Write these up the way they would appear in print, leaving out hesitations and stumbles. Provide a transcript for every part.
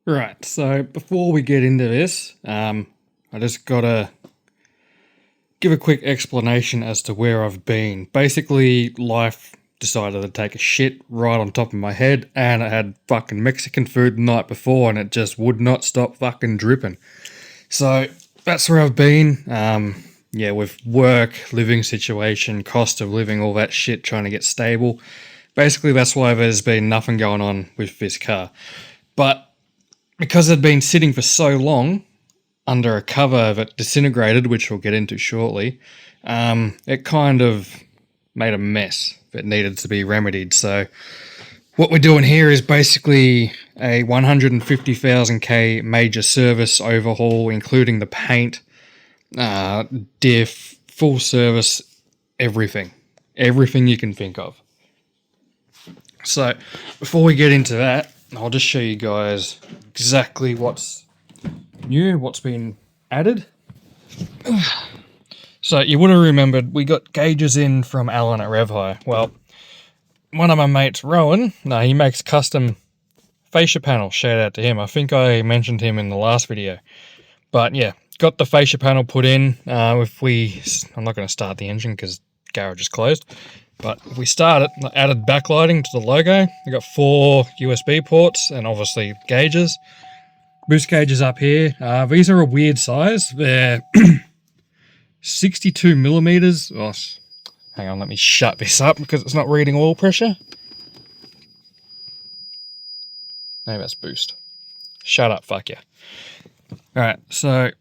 Right, so before we get into this, I just gotta give a quick explanation as to where I've been. Basically, life decided to take a shit right on top of my head, and I had fucking Mexican food the night before, and it just would not stop fucking dripping. So that's where I've been. Yeah, with work, living situation, cost of living, all that shit, trying to get stable. Basically, that's why there's been nothing going on with this car. But because it had been sitting for so long under a cover that disintegrated, which we'll get into shortly, it kind of made a mess that needed to be remedied. So what we're doing here is basically a 150,000k major service overhaul, including the paint, diff, full service, everything. Everything you can think of. So before we get into that, I'll just show you guys exactly what's new, what's been added. So you would have remembered we got gauges in from Alan at Rev High. Well, one of my mates, Rowan, he makes custom fascia panels. Shout out to him. I think I mentioned him in the last video. But yeah, got the fascia panel put in. I'm not going to start the engine because garage is closed. But if we start it, I added backlighting to the logo. We got 4 USB ports and obviously gauges. Boost gauges up here. These are a weird size. They're 62 millimeters. Oh, hang on, let me shut this up because it's not reading oil pressure. No, that's boost. Shut up, fuck you. Alright, so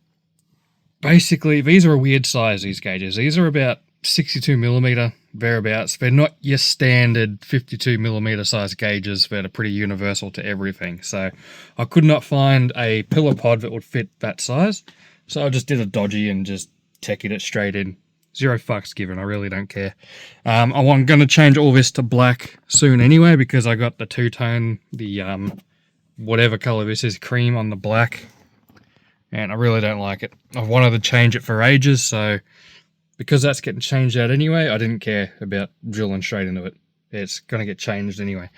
basically these are a weird size, these gauges. These are about 62 millimeter, thereabouts. They're not your standard 52 millimeter size gauges that are pretty universal to everything. So I could not find a pillar pod that would fit that size. So I just did a dodgy and just teched it straight in. Zero fucks given, I really don't care. I'm going to change all this to black soon anyway because I got the two-tone, the whatever color this is, cream on the black. And I really don't like it. I've wanted to change it for ages, so because that's getting changed out anyway, I didn't care about drilling straight into it. It's going to get changed anyway.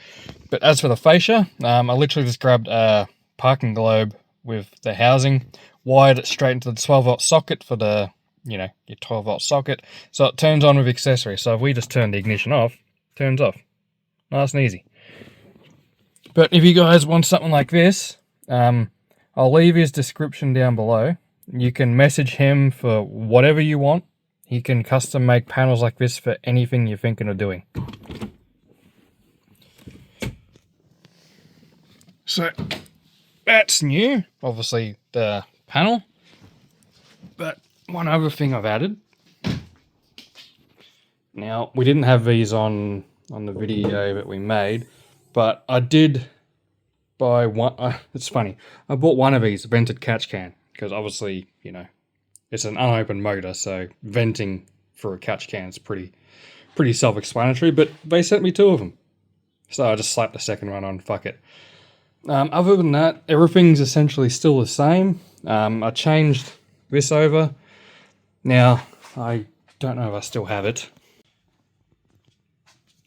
But as for the fascia, I literally just grabbed a parking globe with the housing, wired it straight into the 12-volt socket for the, your 12-volt socket, so it turns on with accessories. So if we just turn the ignition off, it turns off. Nice and easy. But if you guys want something like this, I'll leave his description down below. You can message him for whatever you want. He can custom make panels like this for anything you're thinking of doing. So that's new, obviously the panel. But one other thing I've added. Now, we didn't have these on the video that we made, but I did buy one. It's funny. I bought one of these, a vented catch can, because obviously, it's an unopened motor, so venting for a catch can is pretty self-explanatory, but they sent me 2 of them. So I just slapped the second one on, fuck it. Other than that, everything's essentially still the same. I changed this over. Now, I don't know if I still have it.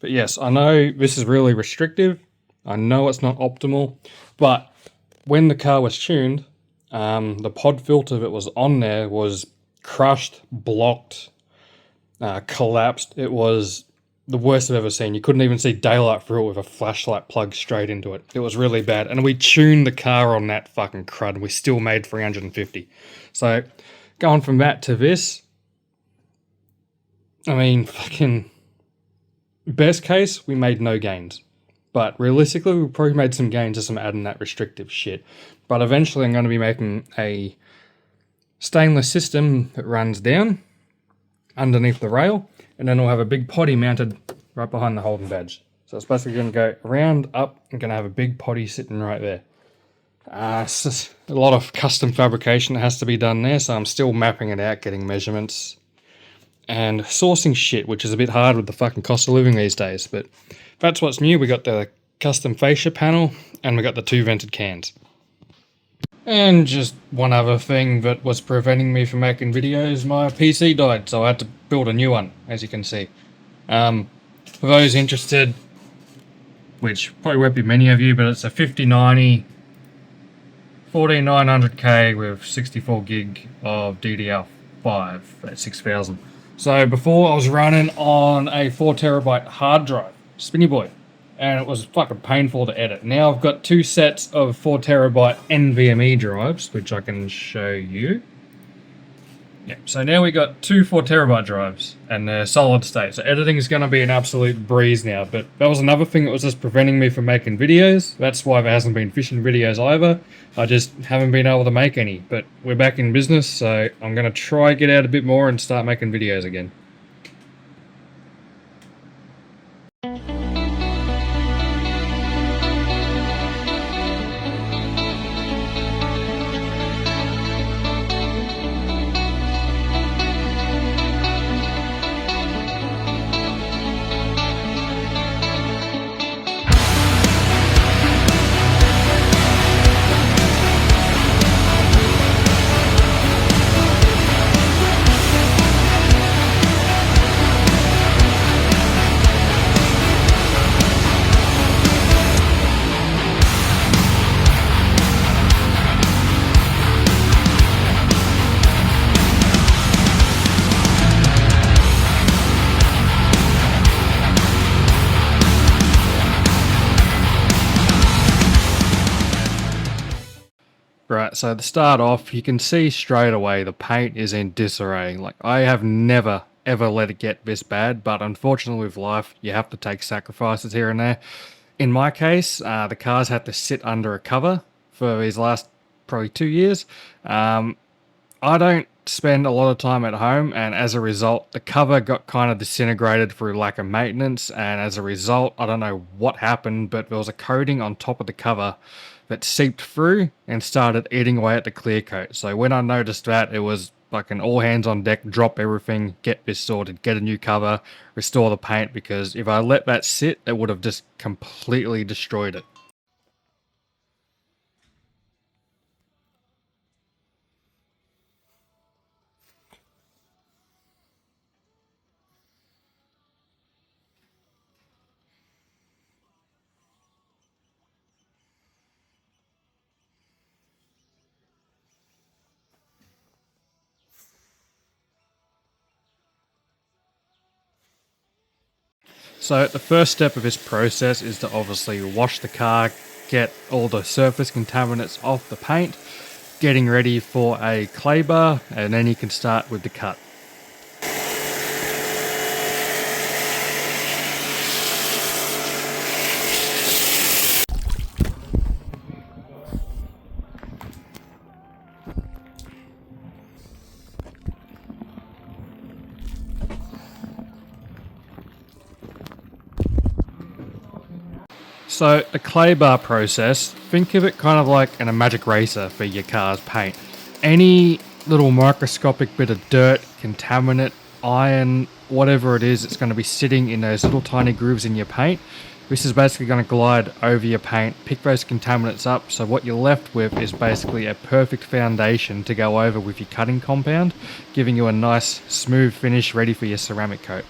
But yes, I know this is really restrictive. I know it's not optimal, but when the car was tuned, the pod filter that was on there was crushed, blocked, collapsed. It was the worst I've ever seen. You couldn't even see daylight through it with a flashlight plugged straight into it. It was really bad. And we tuned the car on that fucking crud, and we still made 350. So going from that to this, I mean, fucking best case, we made no gains. But realistically, we probably made some gains just from adding that restrictive shit. But eventually I'm going to be making a stainless system that runs down underneath the rail, and then we'll have a big potty mounted right behind the holding badge. So it's basically going to go around, up, and going to have a big potty sitting right there. It's just a lot of custom fabrication that has to be done there, so I'm still mapping it out, getting measurements, and sourcing shit, which is a bit hard with the fucking cost of living these days. But that's what's new. We got the custom fascia panel, and we got the 2 vented cans. And just one other thing that was preventing me from making videos, my PC died, so I had to build a new one, as you can see. For those interested, which probably won't be many of you, but it's a 5090 14900K with 64 gig of DDR5 at 6000. So before I was running on a 4TB hard drive, Spinny Boy, and it was fucking painful to edit. Now I've got two sets of 4TB NVMe drives, which I can show you. Yeah, so now we got two 4TB drives, and they're solid state. So editing is going to be an absolute breeze now. But that was another thing that was just preventing me from making videos. That's why there hasn't been fishing videos either. I just haven't been able to make any. But we're back in business, so I'm going to try get out a bit more and start making videos again. Right, so to start off, you can see straight away the paint is in disarray. Like, I have never, ever let it get this bad, but unfortunately with life, you have to take sacrifices here and there. In my case, the car's had to sit under a cover for these last probably 2 years. I don't spend a lot of time at home, and as a result, the cover got kind of disintegrated through lack of maintenance, and as a result, I don't know what happened, but there was a coating on top of the cover that seeped through and started eating away at the clear coat. So when I noticed that, it was fucking all hands on deck, drop everything, get this sorted, get a new cover, restore the paint, because if I let that sit, it would have just completely destroyed it. So the first step of this process is to obviously wash the car, get all the surface contaminants off the paint, getting ready for a clay bar, and then you can start with the cut. So the clay bar process, think of it kind of like in a magic eraser for your car's paint. Any little microscopic bit of dirt, contaminant, iron, whatever it is, it's going to be sitting in those little tiny grooves in your paint. This is basically going to glide over your paint, pick those contaminants up, so what you're left with is basically a perfect foundation to go over with your cutting compound, giving you a nice smooth finish ready for your ceramic coat.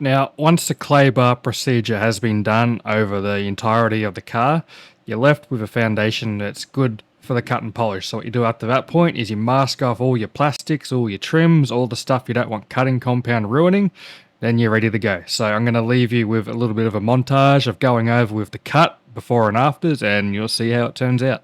Now, once the clay bar procedure has been done over the entirety of the car, you're left with a foundation that's good for the cut and polish. So what you do up to that point is you mask off all your plastics, all your trims, all the stuff you don't want cutting compound ruining, then you're ready to go. So I'm going to leave you with a little bit of a montage of going over with the cut before and afters, and you'll see how it turns out.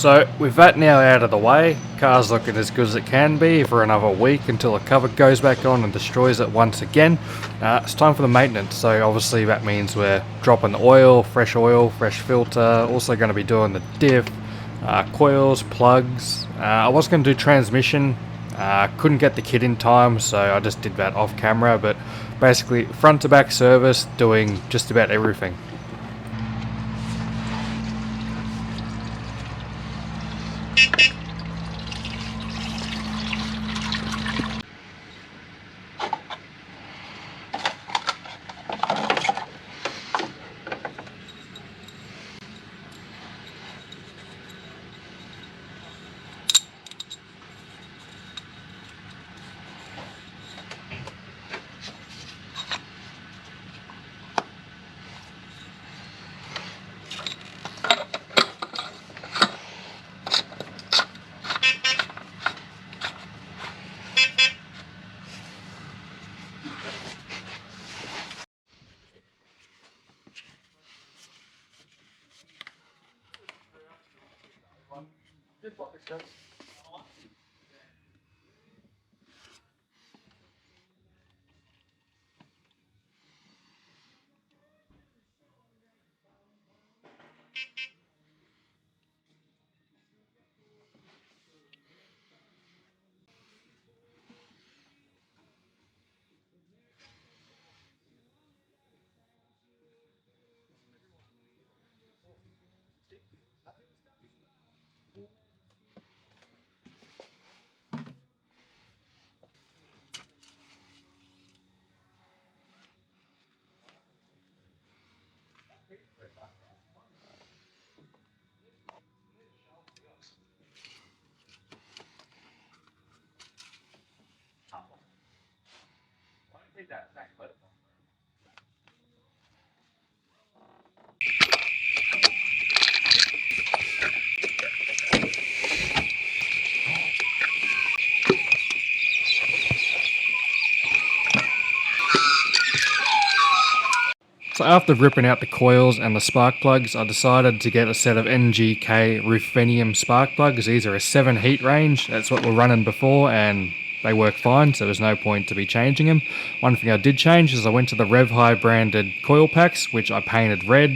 So with that now out of the way, car's looking as good as it can be for another week until the cover goes back on and destroys it once again. It's time for the maintenance, so obviously that means we're dropping the oil, fresh filter, also going to be doing the diff, coils, plugs. I was going to do transmission, couldn't get the kit in time, so I just did that off camera, but basically front to back service, doing just about everything. So after ripping out the coils and the spark plugs, I decided to get a set of NGK ruthenium spark plugs. These are a 7 heat range, that's what we're running before, and they work fine, so there's no point to be changing them. One thing I did change is I went to the Rev High branded coil packs, which I painted red.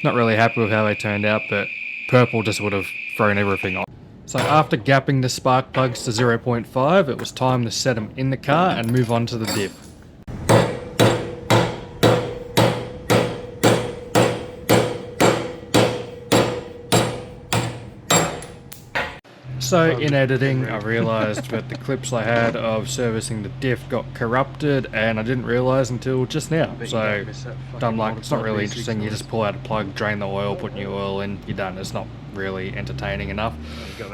Not really happy with how they turned out, but purple just would have thrown everything off. So after gapping the spark plugs to 0.5, it was time to set them in the car and move on to the diff. So in editing, I realised that the clips I had of servicing the diff got corrupted, and I didn't realise until just now. So I'm like, it's not really interesting. You just pull out a plug, drain the oil, put new oil in, you're done. It's not really entertaining enough.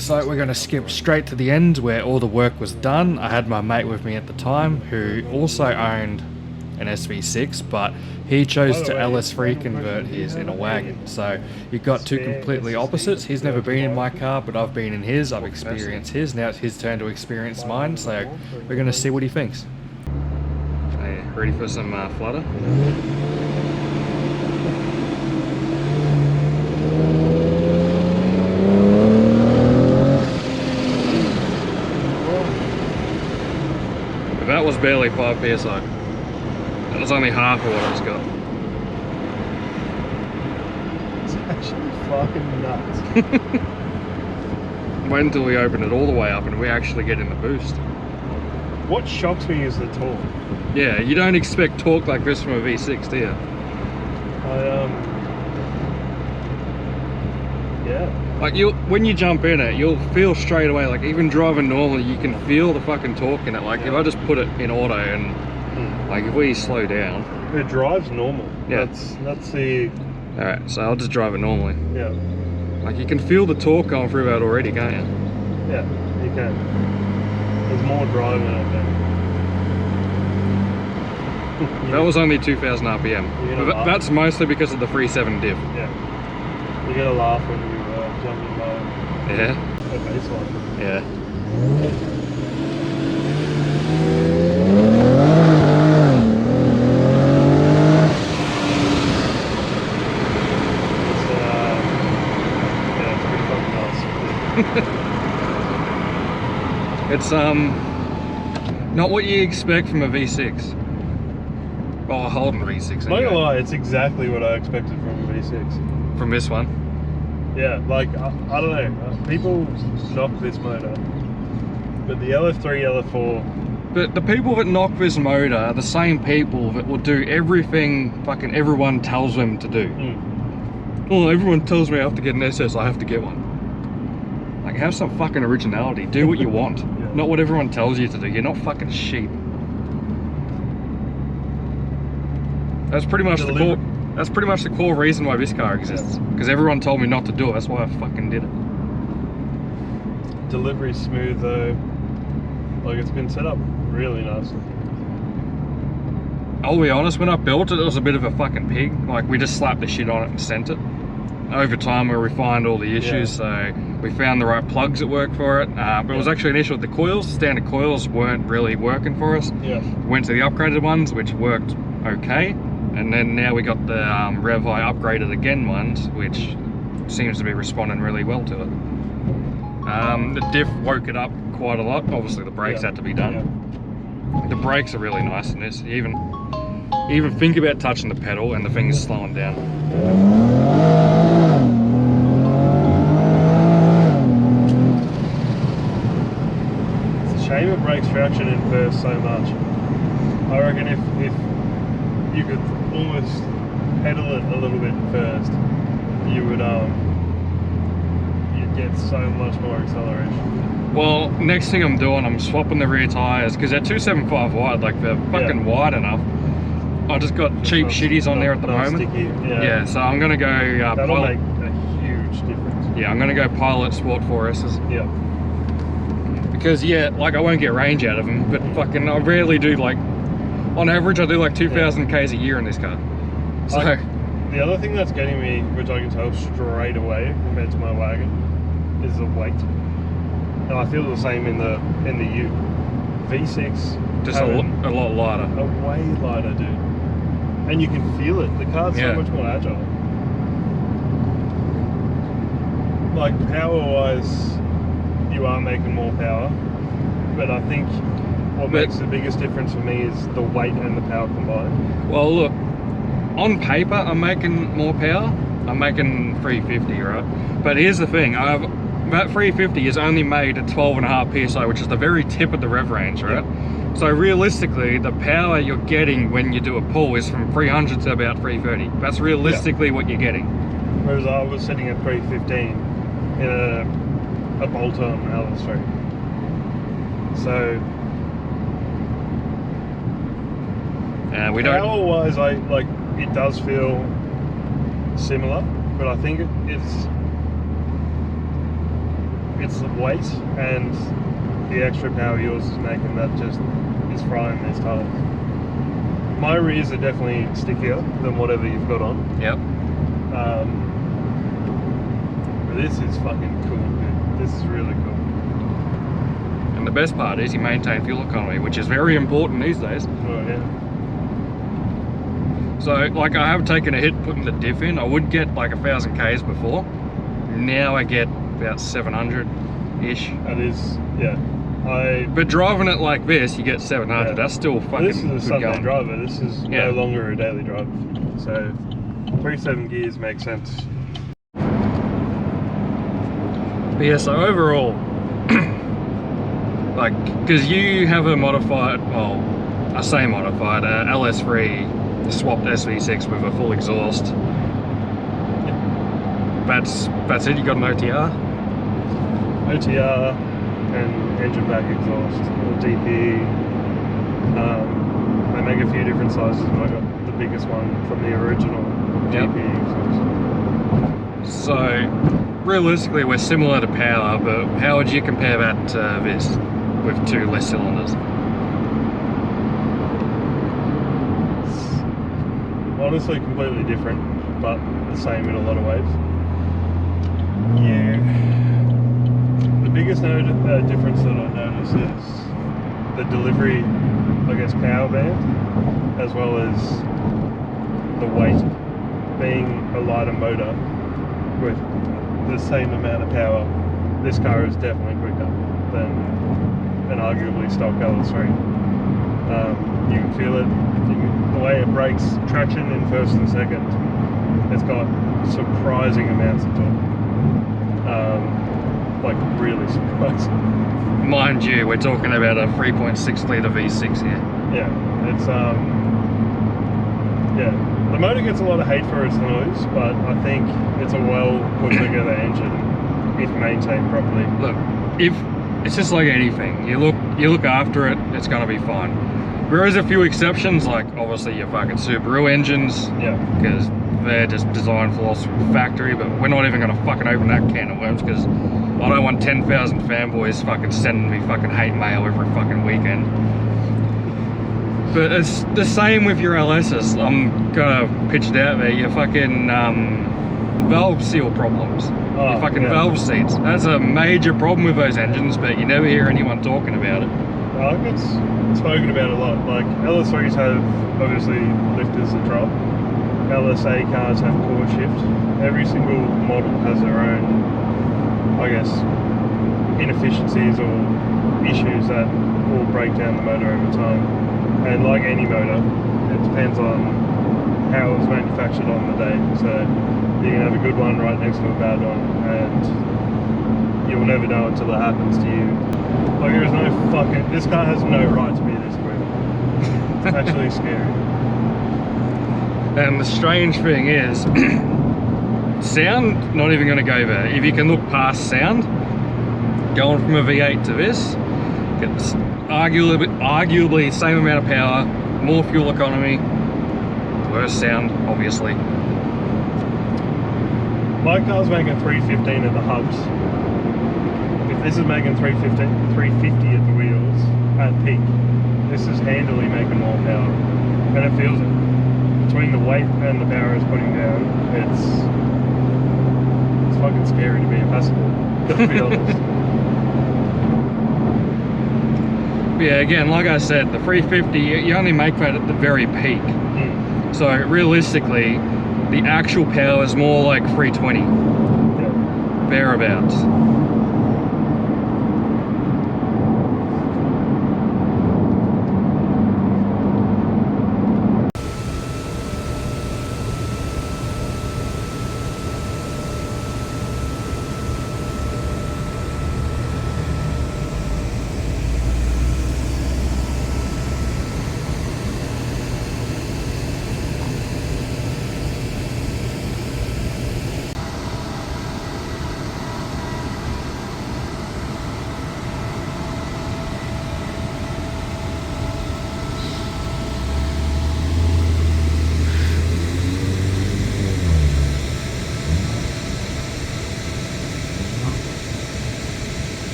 So we're going to skip straight to the end where all the work was done. I had my mate with me at the time who also owned an SV6, but he chose to LS3 convert his in a wagon. So you've got two completely opposites. He's never been in my car, but I've been in his. I've experienced his. Now it's his turn to experience mine. So we're going to see what he thinks. Okay, ready for some flutter? That was barely 5 psi. That was only half of what it's got. It's actually fucking nuts. Wait until we open it all the way up and we actually get in the boost. What shocks me is the torque. Yeah, you don't expect torque like this from a V6, do you? Yeah. Like when you jump in it, you'll feel straight away, like even driving normally, you can feel the fucking torque in it. Like if I just put it in auto and like if we slow down. It drives normal. Yeah. That's the... Alright, so I'll just drive it normally. Yeah. Like you can feel the torque going through that already, can't you? Yeah, you can. There's more drive in it than... That was only 2,000 RPM. But that's mostly because of the 3.7 diff. Yeah. You get a laugh when you jump in low. Yeah. The baseline. Yeah. It's not what you expect from a V6. Oh, a Holden V6. I'm not gonna lie, it's exactly what I expected from a V6. From this one. Yeah, like, I don't know, people knock this motor, but the LF3, LF4... But the people that knock this motor are the same people that will do everything fucking everyone tells them to do. Oh, everyone tells me I have to get an SS, I have to get one. Like, have some fucking originality. Do what you want. Yeah. Not what everyone tells you to do. You're not fucking sheep. That's pretty much the core. That's pretty much the core reason why this car exists. Because everyone told me not to do it. That's why I fucking did it. Delivery's smooth though. Like, it's been set up really nicely. I'll be honest, when I built it, it was a bit of a fucking pig. Like, we just slapped the shit on it and sent it. Over time, we refined all the issues, so we found the right plugs that worked for it. But it was actually an issue with the coils. Standard coils weren't really working for us. Yeah. Went to the upgraded ones, which worked okay. And then now we got the Rev High upgraded again ones, which seems to be responding really well to it. The diff woke it up quite a lot. Obviously, the brakes had to be done. Yeah. The brakes are really nice in this. You even think about touching the pedal and the thing's slowing down. It's a shame it breaks traction in first so much. I reckon if you could almost pedal it a little bit first, you would you'd get so much more acceleration. Well, next thing I'm doing, I'm swapping the rear tires because they're 275 wide, like they're fucking wide enough. I just got cheap shitties on there at the moment. Sticky, yeah, so I'm gonna go that'll pilot. make a huge difference. Yeah, I'm gonna go Pilot Sport 4S's. Yeah. Because like I won't get range out of them, but fucking I rarely do, like, on average I do like 2,000 Ks a year in this car. So the other thing that's getting me, which I can tell straight away compared to my wagon, is the weight. And I feel the same in the U. V6 just a lot lighter. A way lighter, dude. And you can feel it. The car's so much more agile. Like, power-wise, you are making more power, but I think what makes the biggest difference for me is the weight and the power combined. Well, look, on paper, I'm making more power. I'm making 350, right? But here's the thing, that 350 is only made at 12.5 PSI, which is the very tip of the rev range, right? Yep. So realistically, the power you're getting when you do a pull is from 300 to about 330. That's realistically what you're getting. Whereas I was sitting at 315 in a bolt-on LS3. So we don't. Power-wise, it does feel similar, but I think it's the weight and the extra power yours is making that just is frying these tires. My rears are definitely stickier than whatever you've got on. Yep. But this is fucking cool, dude. This is really cool. And the best part is you maintain fuel economy, which is very important these days. Oh yeah. So, like, I have taken a hit putting the diff in. I would get like 1,000 Ks before. Now I get about 700-ish. That is, yeah. But driving it like this, you get 700. Yeah. That's still fucking this is a Sunday going. driver. This is no longer a daily driver. So 3.7 gears makes sense. But yeah, so overall, like, because you have a modified, well, I say modified, LS3 swapped SV6 with a full exhaust. That's it. You got an OTR. OTR and engine back exhaust, or DP. They make a few different sizes, but I got the biggest one from the original DP exhaust. So realistically, we're similar to power, but how would you compare that to this with 2 less cylinders? It's honestly completely different, but the same in a lot of ways. The biggest difference that I notice is the delivery, I guess, power band, as well as the weight. Being a lighter motor with the same amount of power, this car is definitely quicker than an arguably stock LS3. You can feel it, the way it breaks traction in first and second. It's got surprising amounts of torque. Like really surprising. Mind you, we're talking about a 3.6 litre V6 here. Yeah, it's yeah. The motor gets a lot of hate for its noise, but I think it's a well put together engine if maintained properly. Look, if it's just like anything, you look after it, it's gonna be fine. There is a few exceptions, like obviously your fucking Subaru engines, Yeah. because they're just design philosophy factory, but we're not even gonna fucking open that can of worms, because I don't want 10,000 fanboys fucking sending me fucking hate mail every fucking weekend. But it's the same with your LSs. I'm gonna pitch it out there. Your fucking valve seal problems. Oh, your fucking yeah. valve seats. That's a major problem with those engines, but you never hear anyone talking about it. I think it's spoken about a lot. Like LS3s have obviously lifters that drop. LSA cars have core shift. Every single model has their own, I guess, inefficiencies or issues that will break down the motor over time. And like any motor, it depends on how it was manufactured on the day. So you can have a good one right next to a bad one, and you'll never know until it happens to you. Like there is no fucking, this car has no right to be this quick. It's actually scary. And the strange thing is, sound, not even going to go there. If you can look past sound, going from a V8 to this, it's arguably same amount of power, more fuel economy, worse sound, obviously. My car's making 315 at the hubs. If this is making 350 at the wheels at peak, this is handily making more power, and it feels it. Between the weight and the power it's putting down, it's fucking scary to be a passenger, to be honest. Yeah, again, like I said, the 350, you only make that at the very peak. Mm. So realistically, the actual power is more like 320, Yeah. thereabouts.